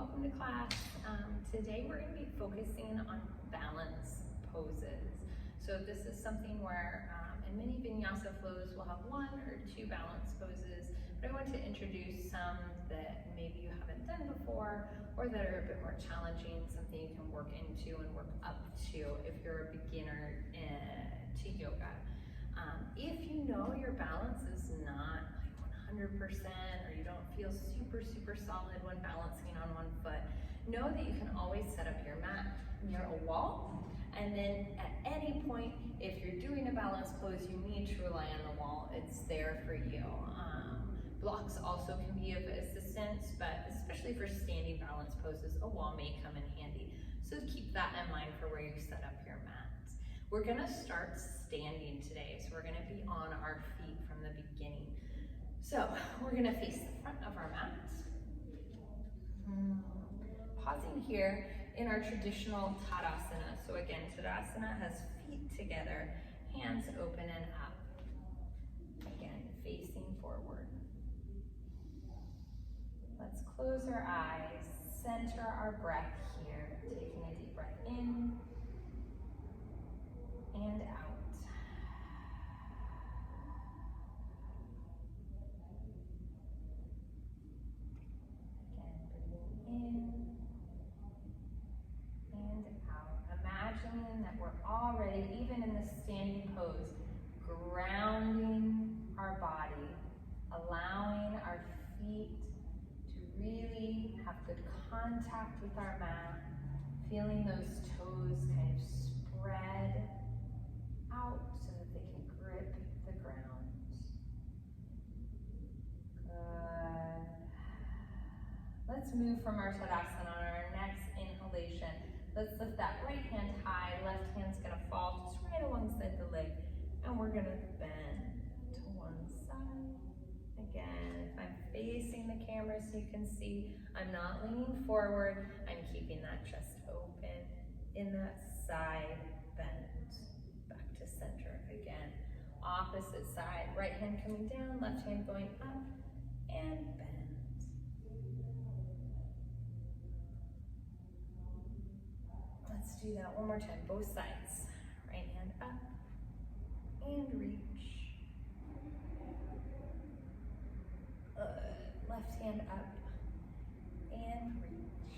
welcome to class. Today we're going to be focusing on balance poses. So this is something where in many vinyasa flows we'll have one or two balance poses, but I want to introduce some that maybe you haven't done before or that are a bit more challenging, something you can work into and work up to if you're a beginner to yoga. If you know your balance is not 100% or you don't feel super solid when balancing on one foot, know that you can always set up your mat near a wall, and then at any point, if you're doing a balance pose, you need to rely on the wall. It's there for you. Blocks also can be of assistance, but especially for standing balance poses, a wall may come in handy. So keep that in mind for where you set up your mat. We're gonna start standing today, so we're gonna be on our feet from the beginning. So we're gonna face the front of our mat. Pausing here in our traditional Tadasana. So again, Tadasana has feet together, hands open and up. Again, facing forward. Let's close our eyes, center our breath here, taking a deep breath in and out. In and out. Imagining that we're already, even in the standing pose, grounding our body, allowing our feet to really have good contact with our mat, feeling those toes kind of spread out so that they can grip the ground. Good. Let's move from our Tadasana on our next inhalation. Let's lift that right hand high, left hand's gonna fall just right alongside the leg, and we're gonna bend to one side. Again, if I'm facing the camera so you can see, I'm not leaning forward, I'm keeping that chest open in that side bend. Back to center again. Opposite side, right hand coming down, left hand going up, and bend. Let's do that one more time, both sides. Right hand up and reach. Good. Left hand up and reach.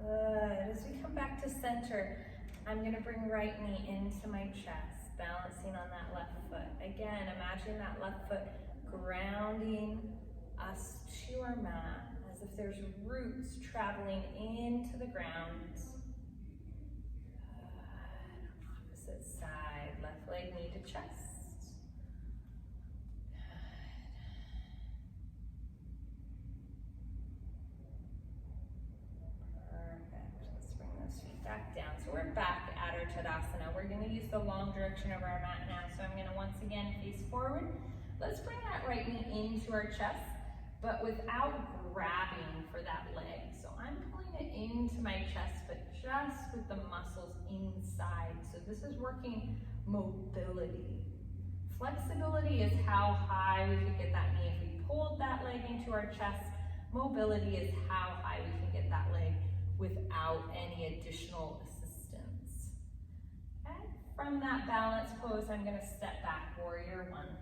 Good. As we come back to center, I'm gonna bring right knee into my chest, balancing on that left foot. Again, imagine that left foot grounding us to our mat, as if there's roots traveling into the ground. Good. Opposite side, left leg knee to chest. Good. Perfect. Let's bring those feet back down. So we're back at our Tadasana. We're gonna use the long direction of our mat now. So I'm gonna once again face forward. Let's bring that right knee into our chest, but without grabbing for that leg. So I'm pulling it into my chest, but just with the muscles inside. So this is working mobility. Flexibility is how high we can get that knee if we pulled that leg into our chest. Mobility is how high we can get that leg without any additional assistance. Okay? From that balance pose, I'm gonna step back, warrior one.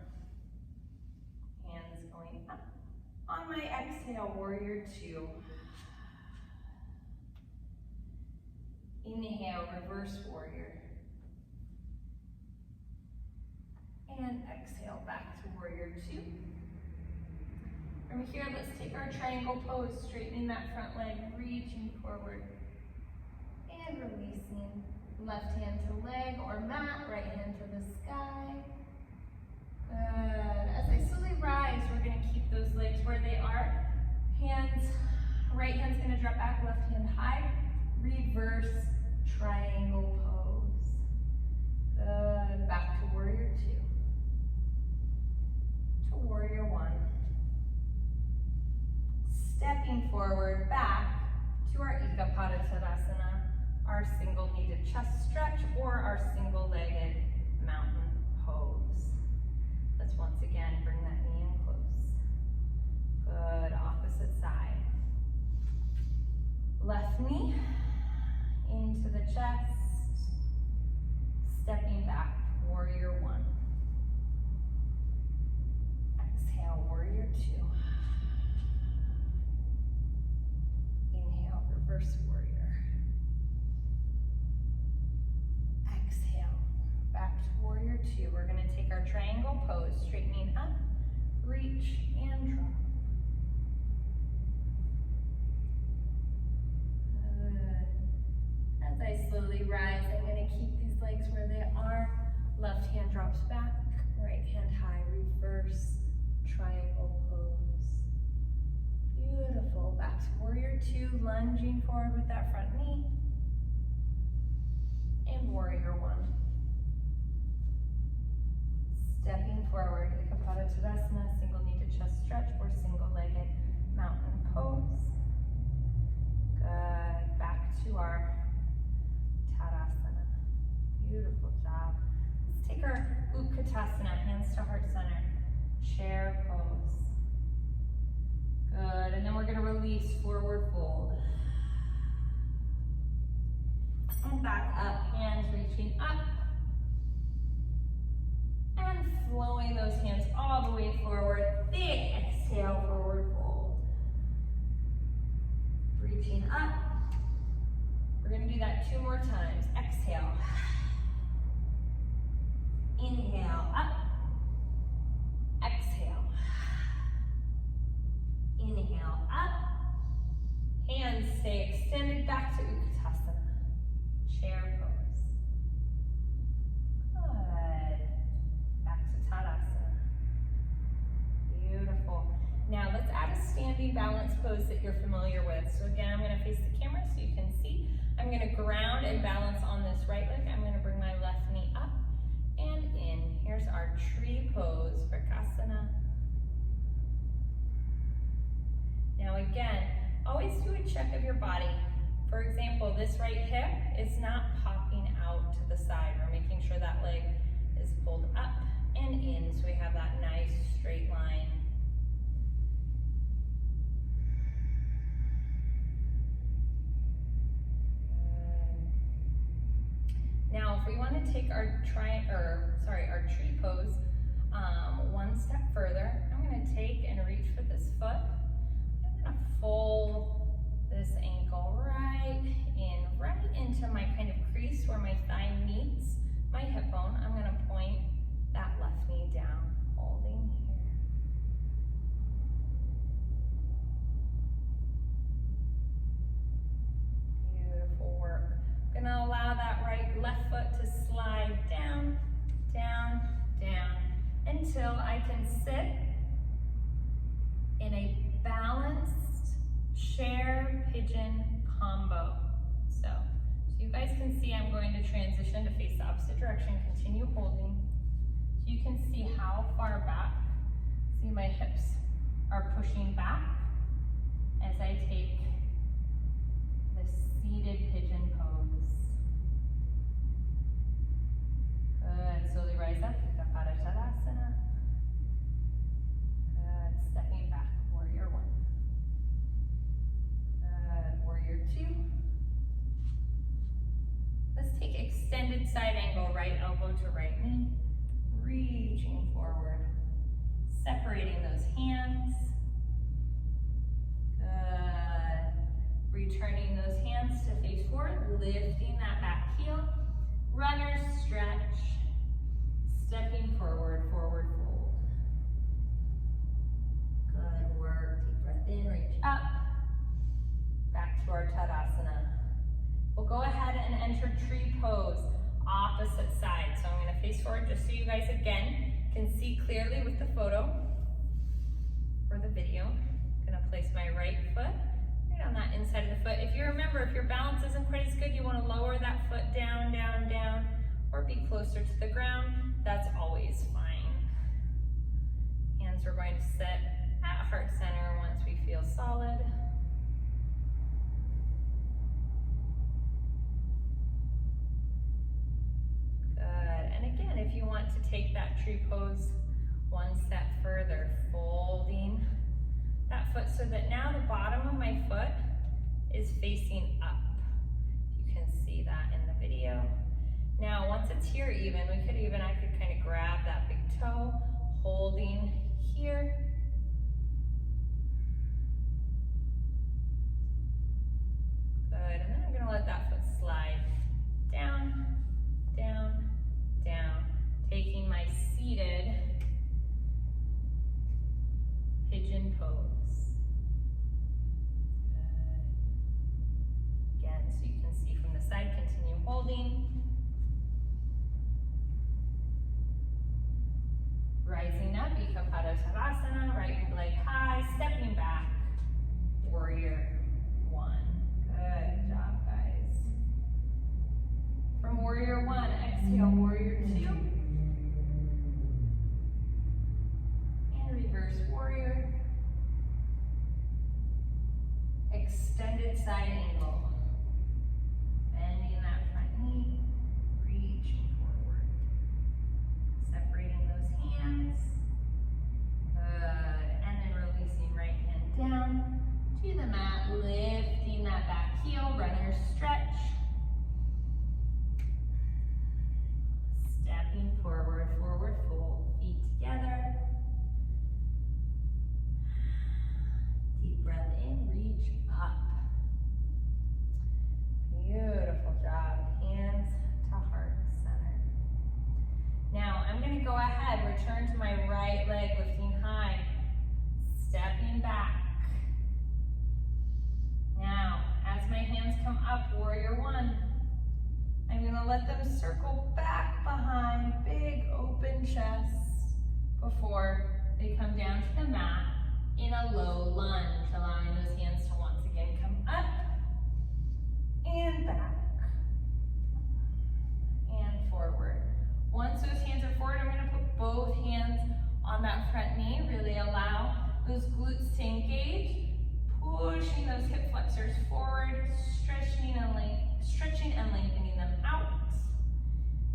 Hands going up. On my exhale, warrior two. Inhale, reverse warrior. And exhale, back to warrior two. From here, let's take our triangle pose, straightening that front leg, reaching forward. And releasing. Left hand to leg or mat, right hand to the sky. Good. As I slowly rise, we're going to keep those legs where they are. Hands, right hand's going to drop back, left hand high. Reverse triangle pose. Good. Back to warrior two. To warrior one. Stepping forward, back to our Ekapada Tadasana, our single knee to chest stretch or our single-legged mountain pose. Let's once again bring that knee in close. Good, opposite chest. Stepping back, warrior one. Exhale, warrior two. Inhale, reverse warrior. Exhale, back to warrior two. We're gonna take our triangle pose, straightening up, reach, and drop. Good. As I slowly rise, I'm gonna keep these legs where they are. Left hand drops back, right hand high, reverse triangle pose. Beautiful. Back to warrior two, lunging forward with that front knee. And warrior one. Stepping forward, Tadasana, single knee to chest stretch or single-legged mountain pose. Good. Back to our Tadasana. Beautiful job. Let's take our Utkatasana, hands to heart center, chair pose. Good, and then we're gonna release, forward fold. And back up, hands reaching up. And flowing those hands all the way forward. Big exhale, forward fold. Reaching up. We're gonna do that 2 more times. Exhale. Inhale, up. Exhale. Inhale, up. Hands stay extended back to Utkatasana. Chair pose. Good. Back to Tadasana. Beautiful. Now let's add a standing balance pose that you're familiar with. So again, I'm going to face the camera so you can see. I'm going to ground and balance on this right leg. I'm going to bring my left knee up and in. Here's our tree pose, Vrksasana. Now again, always do a check of your body. For example, this right hip is not popping out to the side. We're making sure that leg is pulled up and in so we have that nice straight line. Now, if we want to take our tree pose one step further, I'm going to take and reach for this foot. I'm going to fold this ankle right into my kind of crease where my thigh meets my hip bone. I'm going to point that left knee down, holding here. Beautiful work. I'm going to allow that left foot to slide down, down, down, until I can sit in a balanced chair pigeon combo. So you guys can see I'm going to transition to face the opposite direction, continue holding. So you can see how far back, see my hips are pushing back as I take the seated pigeon pose. Good, slowly rise up, Tadasana. Good, stepping back, warrior one. Good, warrior two. Let's take extended side angle, right elbow to right knee, reaching forward, separating those hands. Good, returning those hands to face forward, lifting that back heel, runner's stretch, stepping forward, forward fold. Good work, deep breath in, reach up, back to our Tadasana. We'll go ahead and enter tree pose, opposite side. So I'm going to face forward just so you guys again can see clearly with the photo or the video. I'm going to place my right foot right on that inside of the foot. If you remember, if your balance isn't quite as good, you want to lower that foot down, down, down, or be closer to the ground. That's always fine. Hands are going to sit at heart center once we feel solid. If you want to take that tree pose one step further, folding that foot so that now the bottom of my foot is facing up. You can see that in you. Now, once it's here even, I could kind of grab that big toe, holding here. Good, and then I'm gonna let that foot slide down, down, down, taking my seated pigeon pose. Good. Again, so you can see from the side, continue holding. Rising up, shavasana, right leg high, stepping back, warrior one. Good job, guys. From warrior one, exhale, warrior two. And reverse warrior. Extended side angle. Bending that front knee, reaching forward. Separating those hands. Good. And then releasing right hand down to the mat, lifting that back heel, runner's stretch. Stepping forward, forward fold, feet together. Deep breath in, reach up. Beautiful job. Hands to heart center. Now I'm going to go ahead, return to my right leg, lifting high, stepping back. Now, as my hands come up, warrior one, I'm going to let them circle back behind, big open chest, before they come down to the mat in a low lunge, allowing those hands to once again come up and back and forward. Once those hands are forward, I'm going to put both hands on that front knee, really allow those glutes to engage, pushing those hip flexors forward, stretching and lengthening them out.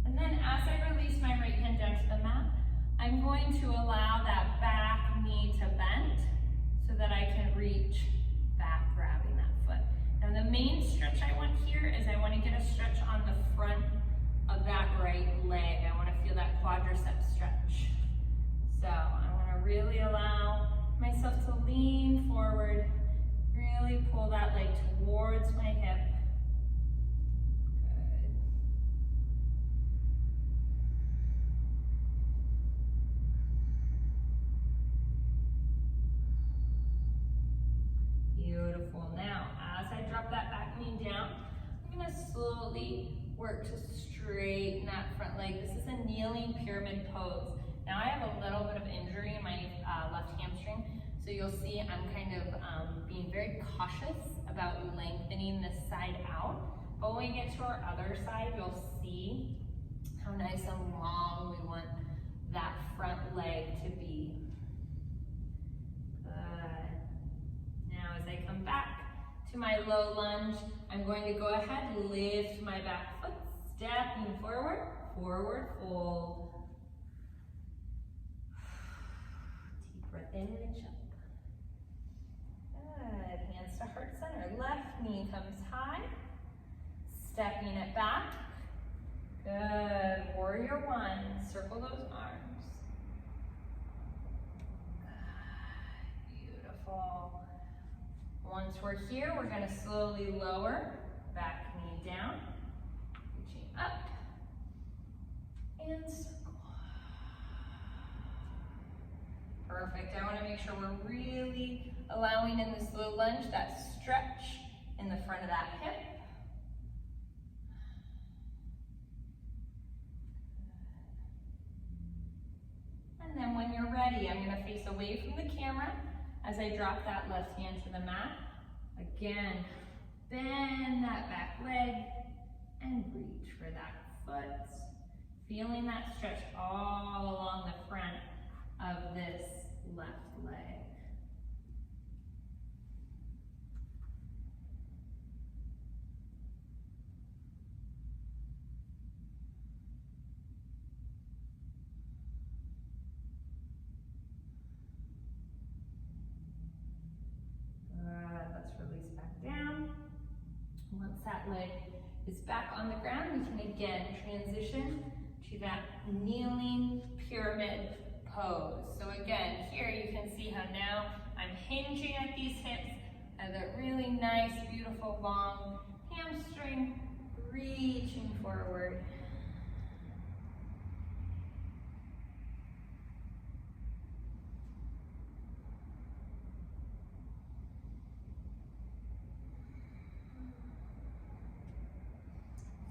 And then as I release my right hand down to the mat, I'm going to allow that back knee to bend so that I can reach back, grabbing that foot. Now the main stretch I want here is I want to get a stretch on the front of that right leg. I want to feel that quadricep stretch. So I want to really allow myself to lean forward, really pull that leg towards my hip. Good. Beautiful. Now, as I drop that back knee down, I'm going to slowly work to straighten that front leg. This is a kneeling pyramid pose. Now I have a little bit of injury in my left hamstring, so you'll see I'm kind of being very cautious about lengthening this side out. But when we get to our other side, you'll see how nice and long we want that front leg to be. Good. Now as I come back to my low lunge, I'm going to go ahead and lift my back foot, stepping forward, forward fold. Deep breath in, reach up. Good, hands to heart center. Left knee comes high, stepping it back. Good, warrior one, circle those arms. Good, beautiful. Once we're here, we're going to slowly lower, back knee down, reaching up, and circle. Perfect. I want to make sure we're really allowing in this low lunge that stretch in the front of that hip. And then when you're ready, I'm going to face away from the camera as I drop that left hand to the mat. Again, bend that back leg and reach for that foot. Feeling that stretch all along the front of this left leg. Let's release back down. Once that leg is back on the ground, we can again transition to that kneeling pyramid pose. So again, here you can see how now I'm hinging at these hips. I have that really nice, beautiful, long hamstring, reaching forward.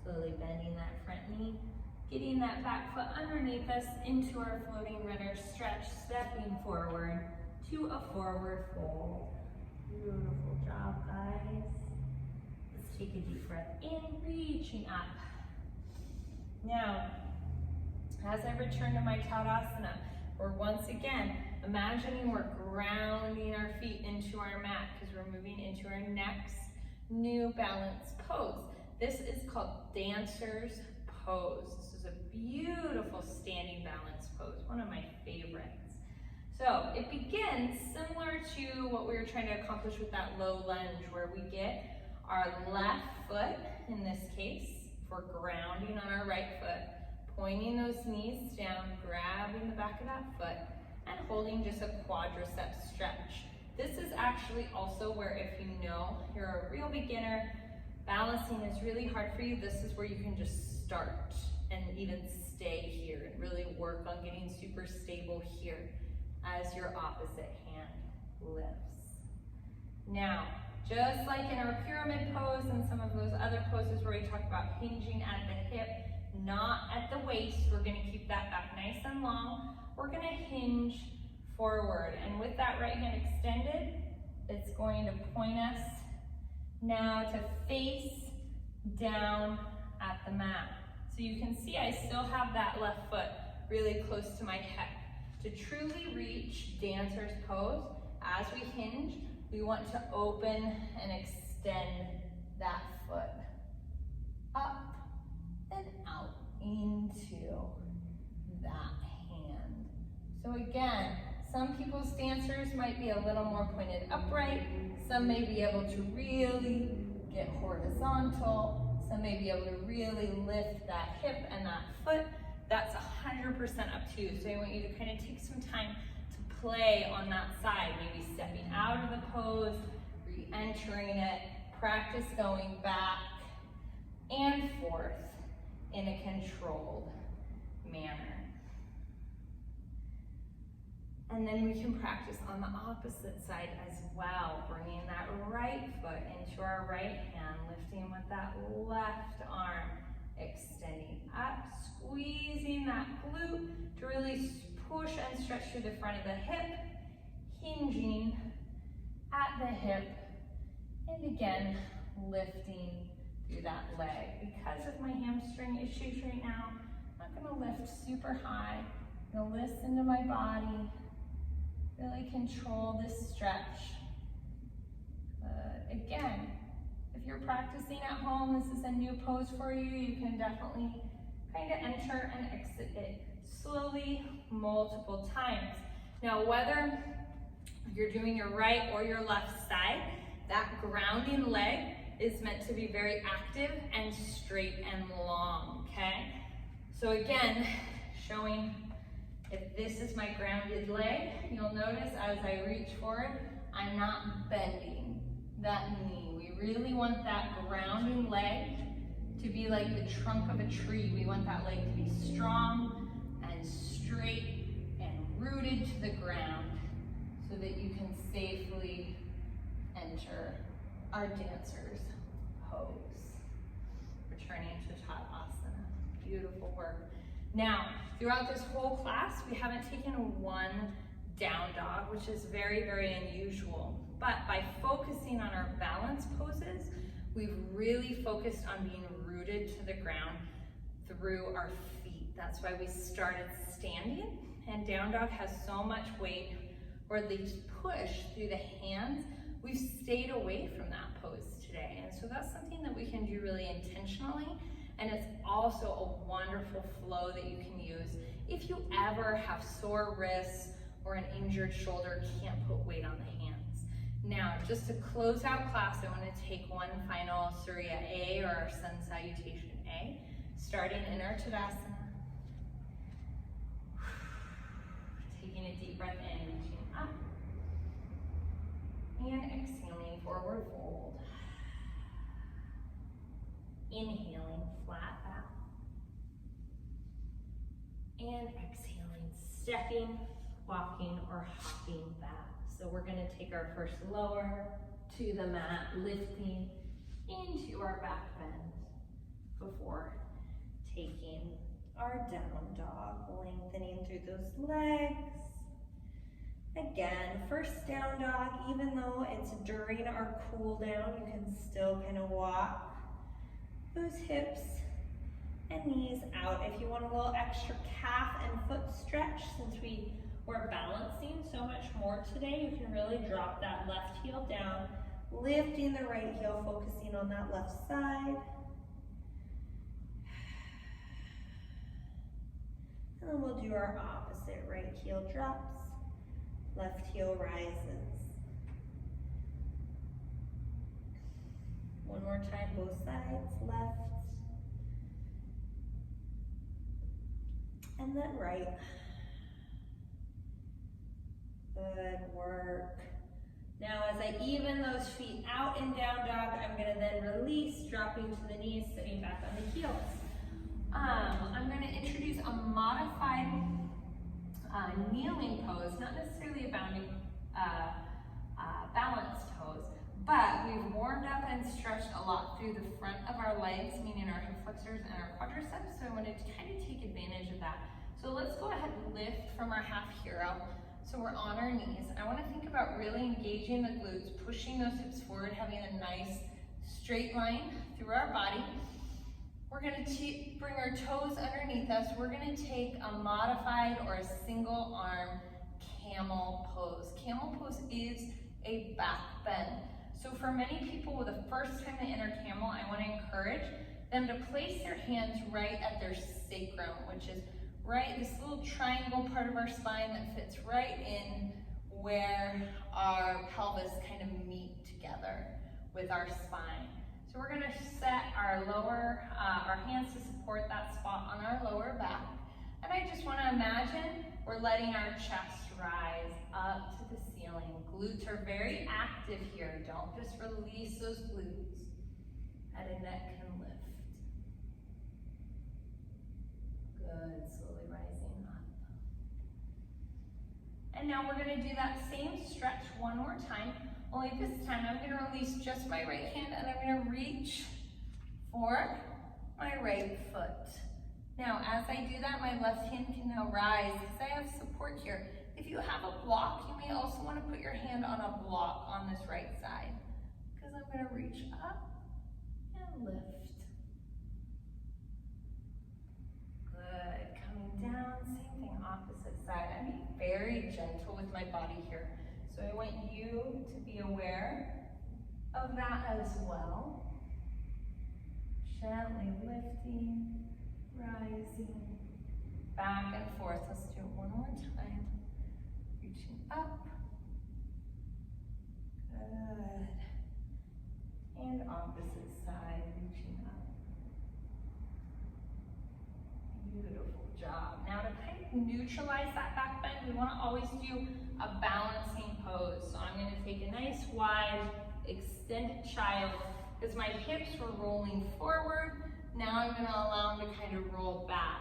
Slowly bending that front knee, getting that back foot underneath us into our floating runner stretch, stepping forward to a forward fold. Beautiful job, guys. Let's take a deep breath in, reaching up. Now, as I return to my Tadasana, we're once again imagining we're grounding our feet into our mat because we're moving into our next new balance pose. This is called dancer's pose. This is a beautiful standing balance pose, one of my favorites. So it begins similar to what we were trying to accomplish with that low lunge, where we get our left foot, in this case, for grounding on our right foot, pointing those knees down, grabbing the back of that foot, and holding just a quadricep stretch. This is actually also where, if you know you're a real beginner, balancing is really hard for you, this is where you can just start and even stay here and really work on getting super stable here as your opposite hand lifts. Now, just like in our pyramid pose and some of those other poses where we talk about hinging at the hip, not at the waist, we're gonna keep that back nice and long. We're gonna hinge forward, and with that right hand extended, it's going to point us now to face down at the mat. So you can see I still have that left foot really close to my hip. To truly reach dancer's pose, as we hinge, we want to open and extend that foot up and out into that hand. So again, some people's dancers might be a little more pointed upright. Some may be able to really get horizontal. Some may be able to really lift that hip and that foot. That's 100% up to you. So I want you to kind of take some time to play on that side, maybe stepping out of the pose, re-entering it, practice going back and forth in a controlled manner. And then we can practice on the opposite side as well, bringing that right foot into our right hand, lifting with that left arm, extending up, squeezing that glute to really push and stretch through the front of the hip, hinging at the hip, and again, lifting through that leg. Because of my hamstring issues right now, I'm not gonna lift super high. I'm gonna listen to my body, really control this stretch. Again, if you're practicing at home, this is a new pose for you. You can definitely kind of enter and exit it slowly, multiple times. Now, whether you're doing your right or your left side, that grounding leg is meant to be very active and straight and long, okay? So again, showing if this is my grounded leg, you'll notice as I reach forward, I'm not bending that knee. We really want that grounding leg to be like the trunk of a tree. We want that leg to be strong and straight and rooted to the ground so that you can safely enter our dancer's pose. Returning to Tadasana. Beautiful work. Now, throughout this whole class, we haven't taken one down dog, which is very, very unusual. But by focusing on our balance poses, we've really focused on being rooted to the ground through our feet. That's why we started standing, and down dog has so much weight, or at least push through the hands. We've stayed away from that pose today. And so that's something that we can do really intentionally. And it's also a wonderful flow that you can use if you ever have sore wrists or an injured shoulder, can't put weight on the hands. Now, just to close out class, I want to take one final Surya A, or our sun salutation A, starting in our shavasana. Taking a deep breath in, reaching up, and exhaling, forward fold. Inhaling, flat back, and exhaling, stepping, walking, or hopping back. So we're going to take our first lower to the mat, lifting into our back bend before taking our down dog, lengthening through those legs. Again, first down dog, even though it's during our cool down, you can still kind of walk those hips and knees out. If you want a little extra calf and foot stretch, since we're balancing so much more today, you can really drop that left heel down, lifting the right heel, focusing on that left side. And then we'll do our opposite. Right heel drops, left heel rises. One more time, both sides, left, and then right. Good work. Now as I even those feet out and down dog, I'm gonna then release, dropping to the knees, sitting back on the heels. I'm gonna introduce a modified kneeling pose, not necessarily a bounding balanced pose, but we've warmed up and stretched a lot through the front of our legs, meaning our hip flexors and our quadriceps, so I wanted to kind of take advantage of that. So let's go ahead and lift from our half hero. So we're on our knees. I want to think about really engaging the glutes, pushing those hips forward, having a nice straight line through our body. We're going to bring our toes underneath us. We're going to take a modified or a single arm camel pose. Camel pose is a back bend. So for many people, the first time they enter camel, I want to encourage them to place their hands right at their sacrum, which is right, this little triangle part of our spine that fits right in where our pelvis kind of meet together with our spine. So we're gonna set our our hands to support that spot on our lower back. And I just wanna imagine we're letting our chest rise up to the ceiling. Glutes are very active here. Don't just release those glutes. Head and neck can lift. Good, slowly rising up. And now we're gonna do that same stretch one more time, only this time I'm gonna release just my right hand and I'm gonna reach for my right foot. Now, as I do that, my left hand can now rise because I have support here. If you have a block, you may also wanna put your hand on a block on this right side because I'm gonna reach up and lift. Good, coming down, same thing, opposite side. I'm being very gentle with my body here. So I want you to be aware of that as well. Gently lifting, rising, back and forth. Let's do it one more time. Reaching up. Good. And opposite side, reaching up. Beautiful job. Now to kind of neutralize that back bend, we want to always do a balancing pose. So I'm going to take a nice wide extended child because my hips were rolling forward. Now I'm going to allow them to kind of roll back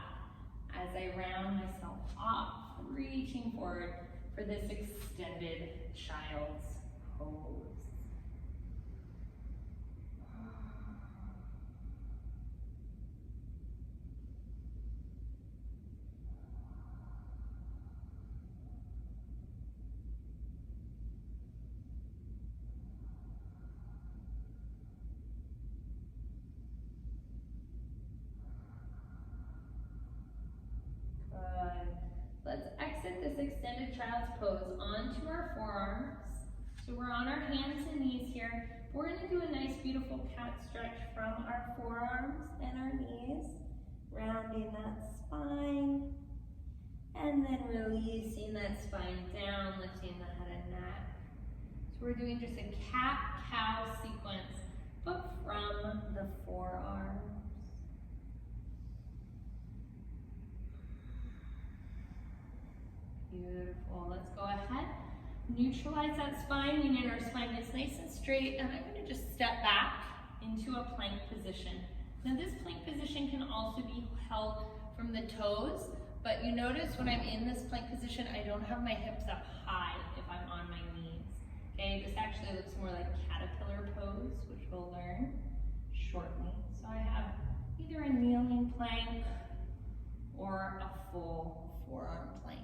as I round myself off, reaching forward for this extended child's pose. Let's exit this extended child's pose onto our forearms. So we're on our hands and knees here. We're going to do a nice beautiful cat stretch from our forearms and our knees, rounding that spine, and then releasing that spine down, lifting the head and neck. So So we're doing just a cat-cow sequence, but from the forearms. Beautiful. Let's go ahead. Neutralize that spine, meaning our spine is nice and straight, and I'm going to just step back into a plank position. Now this plank position can also be held from the toes, but you notice when I'm in this plank position, I don't have my hips up high if I'm on my knees. Okay, this actually looks more like caterpillar pose, which we'll learn shortly. So I have either a kneeling plank or a full forearm plank.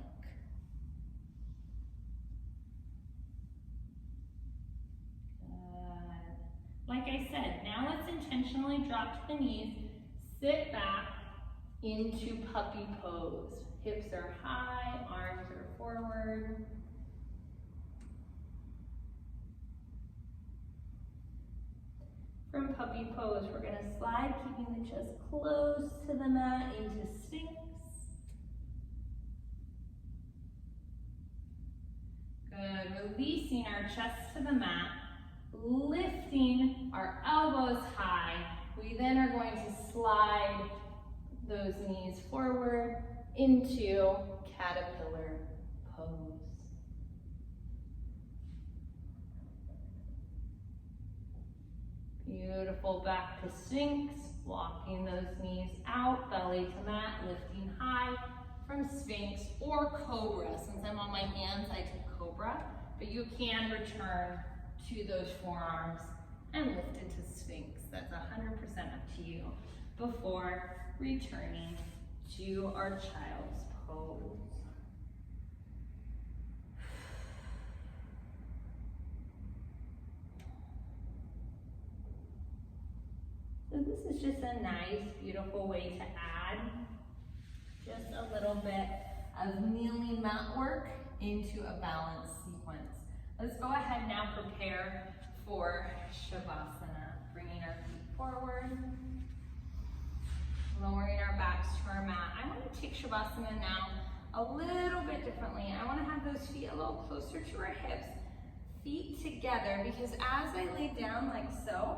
Like I said, now let's intentionally drop to the knees, sit back into puppy pose. Hips are high, arms are forward. From puppy pose, we're going to slide, keeping the chest close to the mat into Sphinx. Good, releasing our chest to the mat. Lifting our elbows high. We then are going to slide those knees forward into caterpillar pose. Beautiful, back to Sphinx, walking those knees out, belly to mat, lifting high from Sphinx or Cobra. Since I'm on my hands, I took Cobra, but you can return to those forearms and lift into Sphinx. That's 100% up to you before returning to our child's pose. So this is just a nice, beautiful way to add just a little bit of kneeling mat work into a balance sequence. Let's go ahead now, prepare for shavasana. Bringing our feet forward, lowering our backs to our mat. I want to take shavasana now a little bit differently. I want to have those feet a little closer to our hips, feet together, because as I lay down like so,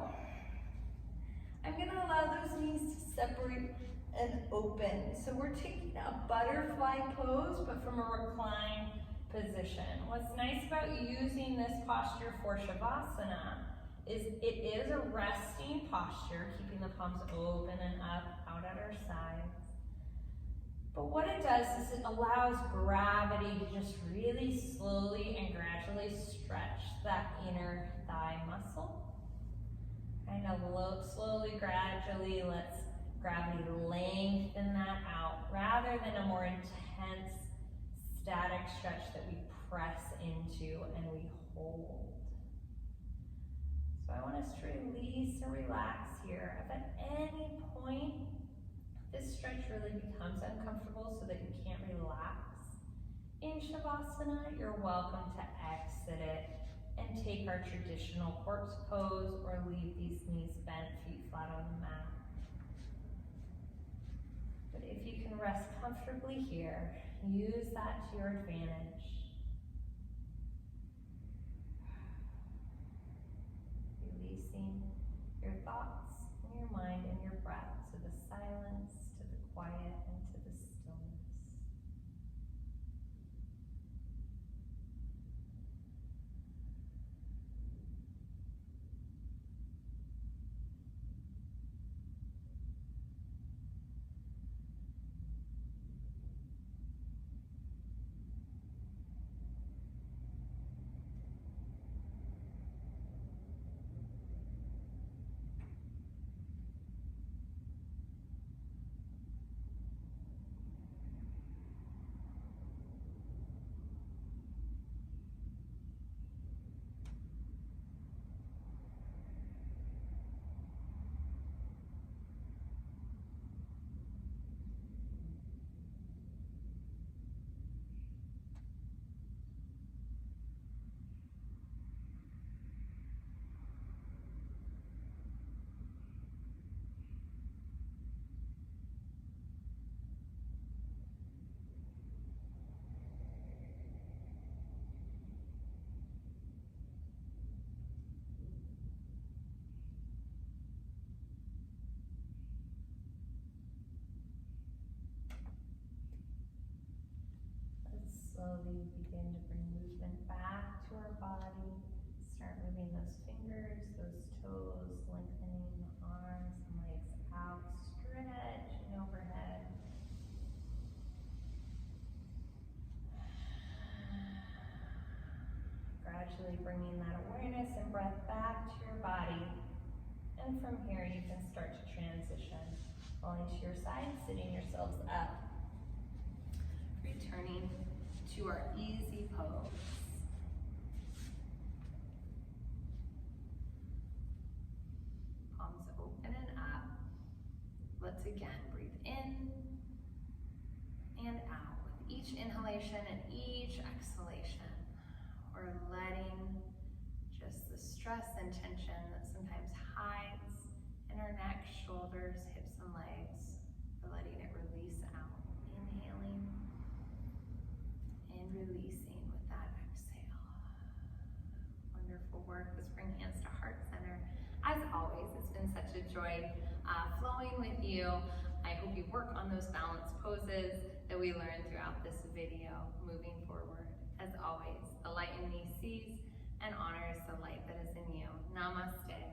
I'm going to allow those knees to separate and open. So we're taking a butterfly pose, but from a reclined position. What's nice about using this posture for shavasana is it is a resting posture, keeping the palms open and up, out at our sides. But what it does is it allows gravity to just really slowly and gradually stretch that inner thigh muscle. Kind of slowly, gradually, let's gravity lengthen that out rather than a more intense static stretch that we press into and we hold. So I want us to release and relax here. If at any point this stretch really becomes uncomfortable so that you can't relax in shavasana, you're welcome to exit it and take our traditional corpse pose or leave these knees bent, feet flat on the mat. But if you can rest comfortably here, use that to your advantage. Releasing your thoughts and your mind and your breath to the silence, to the quiet, and to the stillness. slowly begin to bring movement back to our body. Start moving those fingers, those toes, lengthening the arms and legs out, stretching overhead. Gradually bringing that awareness and breath back to your body. And from here you can start to transition. Falling to your side, sitting yourselves up. Returning to our easy pose. Palms open and up. Let's again breathe in and out. With each inhalation and each exhalation, we're letting just the stress and tension that sometimes hides in our neck, shoulders, hips, and legs. We're letting it release out. Inhaling and releasing with that exhale. Wonderful work. Let's bring hands to heart center. As always, it's been such a joy flowing with you. I hope you work on those balance poses that we learned throughout this video moving forward. As always, the light in me sees and honors the light that is in you. Namaste.